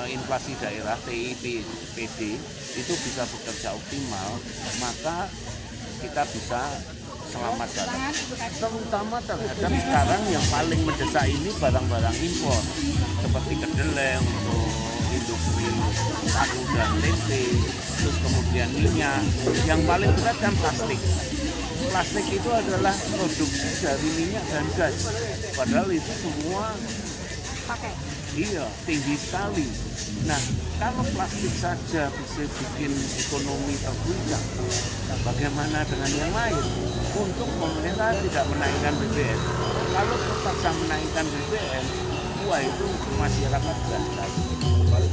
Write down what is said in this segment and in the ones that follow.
inflasi daerah TIPD itu bisa bekerja optimal, maka kita bisa selamat datang. Terutama terhadap sekarang yang paling mendesak ini barang-barang impor seperti kedelai untuk industri tahu dan tempe, terus kemudian minyak. Yang paling berat kan plastik. Plastik itu adalah produksi dari minyak dan gas, padahal itu semua pakai. Iya, tinggi sekali. Nah, kalau plastik saja bisa bikin ekonomi terguncang, bagaimana dengan yang lain? Untung pemerintah tidak menaikkan BBM. Kalau terpaksa menaikkan BBM, wah itu masyarakat berat.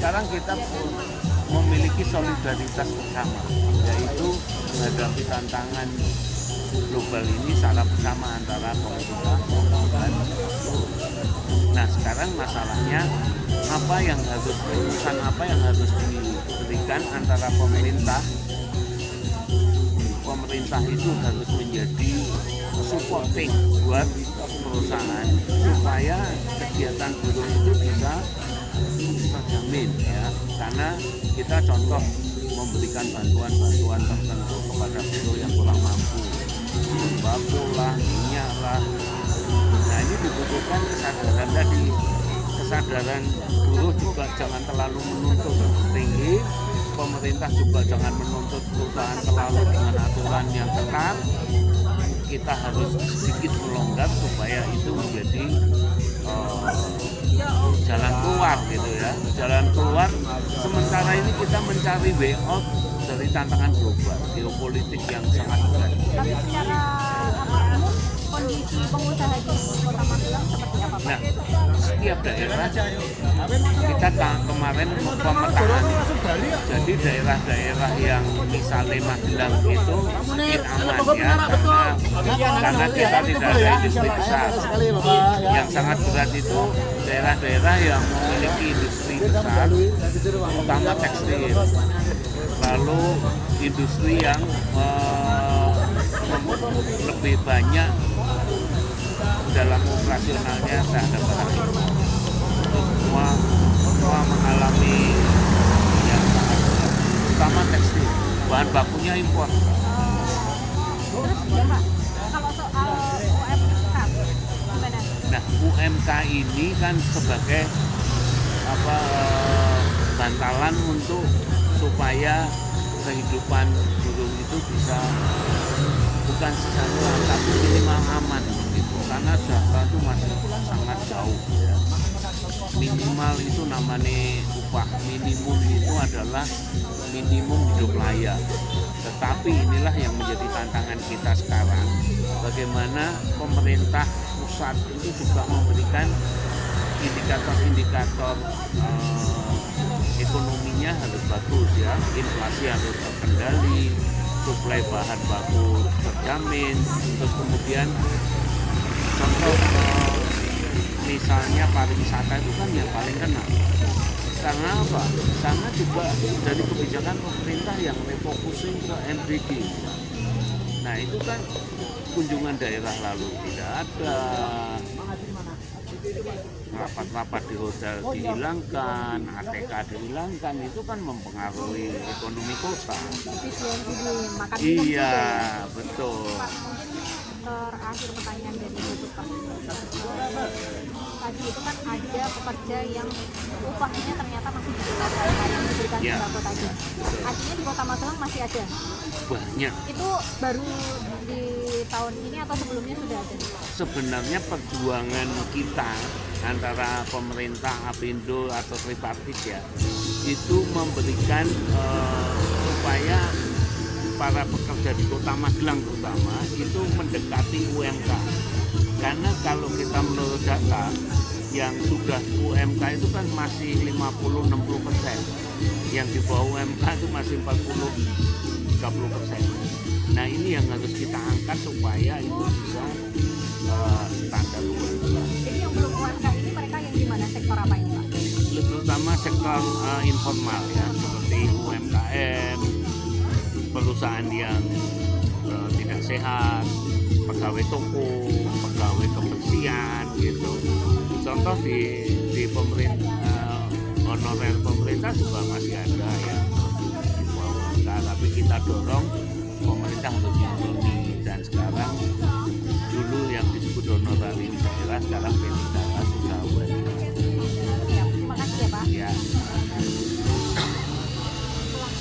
Sekarang kita memiliki solidaritas bersama, yaitu menghadapi tantangan global ini secara bersama antara pemerintah dan buruh. Nah, sekarang masalahnya urusan apa yang harus diberikan antara pemerintah. Pemerintah itu harus menjadi supporting buat perusahaan supaya kegiatan buruh itu bisa terjamin ya. Karena kita contoh memberikan bantuan-bantuan tertentu kepada buruh yang kurang mampu, sembako lah, minyak lah. Nah, ini dibutuhkan kesadaran tadi. Kesadaran buruh juga jangan terlalu menuntut tinggi, pemerintah juga jangan menuntut perusahaan terlalu dengan aturan yang ketat. Kita harus sedikit melonggar supaya itu menjadi jalan keluar gitu ya. Jalan keluar sementara ini kita mencari way out dari tantangan global, geopolitik yang sangat berat. Tapi secara umum kondisi pengusaha di Kota Magelang seperti apa, Pak? Nah, setiap daerah kita kemarin pemetaan, jadi daerah-daerah yang misalnya Magelang itu sedikit aman ya, karena kita tidak ada industri besar. Yang sangat berat itu daerah-daerah yang memiliki industri besar, terutama tekstil, lalu industri yang lebih banyak dalam operasionalnya terhadap barang impor. Itu semua mengalami yang sangat berat, terutama tekstil, bahan bakunya impor. Terus ya Pak, kalau soal UMK gimana? Nah, UMK ini kan sebagai bantalan untuk supaya kehidupan buruh itu bisa bukan sesuatu tapi minimal aman gitu. Karena sejahtera itu masih sangat jauh ya. Minimal itu namanya upah minimum itu adalah minimum hidup layak. Tetapi inilah yang menjadi tantangan kita sekarang. Bagaimana pemerintah pusat itu juga memberikan indikator-indikator ekonominya harus bagus ya, inflasi harus terkendali, suplai bahan baku terjamin, terus kemudian contoh misalnya pariwisata itu kan yang paling kena. Karena apa? Karena juga dari kebijakan pemerintah yang refocusing ke MDG. Nah itu kan kunjungan daerah lalu tidak ada, rapat-rapat di hotel dihilangkan, ATK dihilangkan, itu kan mempengaruhi ekonomi kota. Efisiensi di makan minum Iya, juga ya. betul. Terakhir pertanyaan dari YouTube Pak. Tadi itu kan ada pekerja yang upahnya ternyata masih di bawah yang diberikan Ya. sembako tadi. Artinya di Kota Magelang masih ada. Banyak. Itu baru di tahun ini atau sebelumnya sudah ada? Sebenarnya perjuangan kita antara pemerintah, Apindo atau tripartit ya, itu memberikan supaya para pekerja di Kota Magelang terutama itu mendekati UMK. Karena kalau kita menurut data yang sudah UMK itu kan masih 50-60%, yang di bawah UMK itu masih 40-30%. Nah ini yang harus kita angkat supaya itu bisa standar UMK. Jadi yang belum UMK ini mereka yang di mana, sektor apa ini Pak? Terutama sektor informal ya, seperti UMKM, perusahaan yang tidak sehat, pegawai toko, pegawai kebersihan gitu. Contoh di pemerintah honorer pemerintah swasta juga masih ada ya di bawah kita, tapi kita dorong pemerintah untuk ini. Dan sekarang